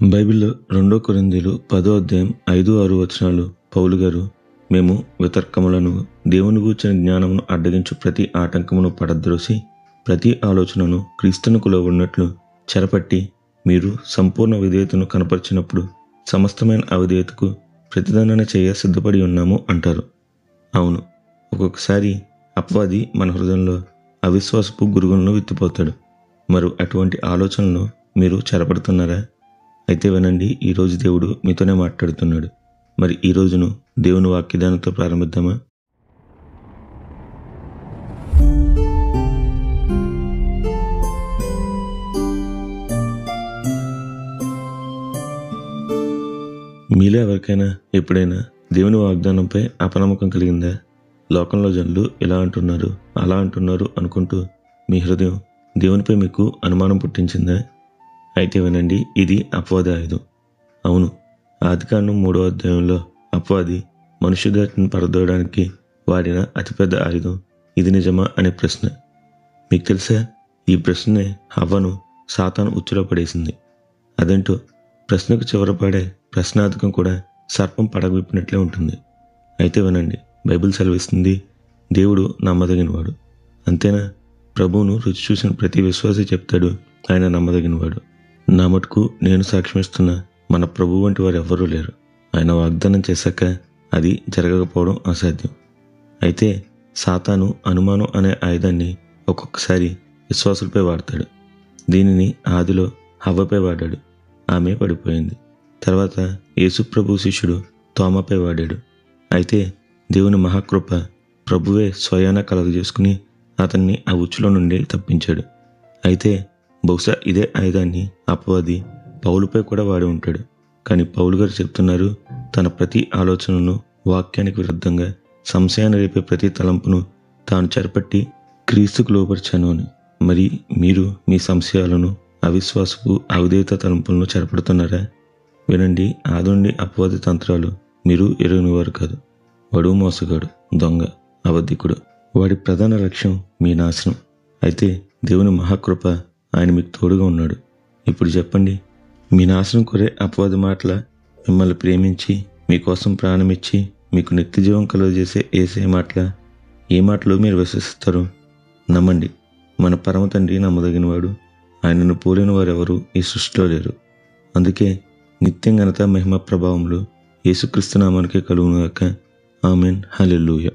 బైబిల్లో 2 కొరింథీయులు 10వ అధ్యాయం 5-6 వచనాలు పౌలు గారు, మేము వితర్కములను దేవుని గూర్చిన జ్ఞానమును అడ్డగించు ప్రతి ఆటంకమును పడద్రోసి ప్రతి ఆలోచనను క్రీస్తునకు లోబడినట్లు చెరపట్టి మీరు సంపూర్ణ విధేయతను కనపరిచినప్పుడు సమస్తమైన అవిధేయతకు ప్రతిదండన చేయ సిద్ధపడి ఉన్నాము అంటారు. అవును, ఒక్కొక్కసారి అపవాది మన హృదయంలో అవిశ్వాసపు గురుగులను విత్తిపోతాడు. మరి అటువంటి ఆలోచనలను మీరు చెరపడుతున్నారా? అయితే వినండి, ఈరోజు దేవుడు మీతోనే మాట్లాడుతున్నాడు. మరి ఈ రోజును దేవుని వాక్యదానంతో ప్రారంభిద్దామా? మీలో ఎవరికైనా ఎప్పుడైనా దేవుని వాగ్దానంపై అపనమ్మకం కలిగిందా? లోకంలో జనులు ఇలా అంటున్నారు, అలా అంటున్నారు అనుకుంటూ మీ హృదయం దేవునిపై మీకు అనుమానం పుట్టించిందా? అయితే వినండి, ఇది అపవాది ఆయుధం. అవును, ఆదికాండం 3వ అధ్యాయంలో అపవాది మనుష్యజాతిని పరదోయడానికి వాడిన అతిపెద్ద ఆయుధం ఇది నిజమా అనే ప్రశ్న. మీకు తెలుసా, ఈ ప్రశ్నే హవ్వను సాతాను ఉచ్చులో పడేసింది. అదేంటో, ప్రశ్నకు చివరపడే ప్రశ్నార్థకం కూడా సర్పం పడగవిప్పినట్లే ఉంటుంది. అయితే వినండి, బైబిల్ సెలవిస్తుంది, దేవుడు నమ్మదగినవాడు. అంతేనా? ప్రభువును రుచి చూసిన ప్రతి విశ్వాసి చెప్తాడు, ఆయన నమ్మదగినవాడు. నా మటుకు నేను సాక్ష్యమిస్తున్న మన ప్రభు వంటి వారు ఎవ్వరూ లేరు. ఆయన వాగ్దానం చేశాక అది జరగకపోవడం అసాధ్యం. అయితే సాతాను అనుమానం అనే ఆయుధాన్ని ఒక్కొక్కసారి విశ్వాసులపై వాడతాడు. దీనిని ఆదిలో హవ్వపై వాడాడు, ఆమె పడిపోయింది. తర్వాత యేసు ప్రభు శిష్యుడు తోమాపై వాడాడు. అయితే దేవుని మహాకృప ప్రభువే స్వయాన కలుగజేసుకుని అతన్ని ఆ ఉచ్చులో నుండి తప్పించాడు. అయితే బహుశా ఇదే ఆయుధాన్ని అపవాది పౌలుపై కూడా వాడి ఉంటాడు. కానీ పౌలు గారు చెప్తున్నారు, తన ప్రతి ఆలోచనను వాక్యానికి విరుద్ధంగా సంశయాన్ని రేపే ప్రతి తలంపును తాను చెరపట్టి క్రీస్తుకు లోపరిచాను అని. మరి మీరు మీ సంశయాలను, అవిశ్వాసపు అవిధేయత తలంపులను చెరపడుతున్నారా? వినండి, ఆదుండి అపవాది తంత్రాలు మీరు ఎరుగనివారు కాదు. వాడు మోసగాడు, దొంగ, అబద్ధికుడు. వాడి ప్రధాన లక్ష్యం మీ నాశనం. అయితే దేవుని మహాకృప ఆయన మీకు తోడుగా ఉన్నాడు. ఇప్పుడు చెప్పండి, మీ నాశనం కోరే అపవాది మాటల మిమ్మల్ని ప్రేమించి మీకోసం ప్రాణమిచ్చి మీకు నిత్య జీవం కలుగజేసే యేసయ్య మాటల ఏ మాటలు మీరు విశ్వసిస్తారు? నమ్మండి, మన పరమ తండ్రి నమ్మదగినవాడు. ఆయనను పోలిన వారెవరూ ఈ సృష్టిలో లేరు. అందుకే నిత్యం ఘనత మహిమ ప్రభావములు యేసుక్రీస్తు నామానికే కలుగునుగాక. ఆమెన్. హల్లెలూయా.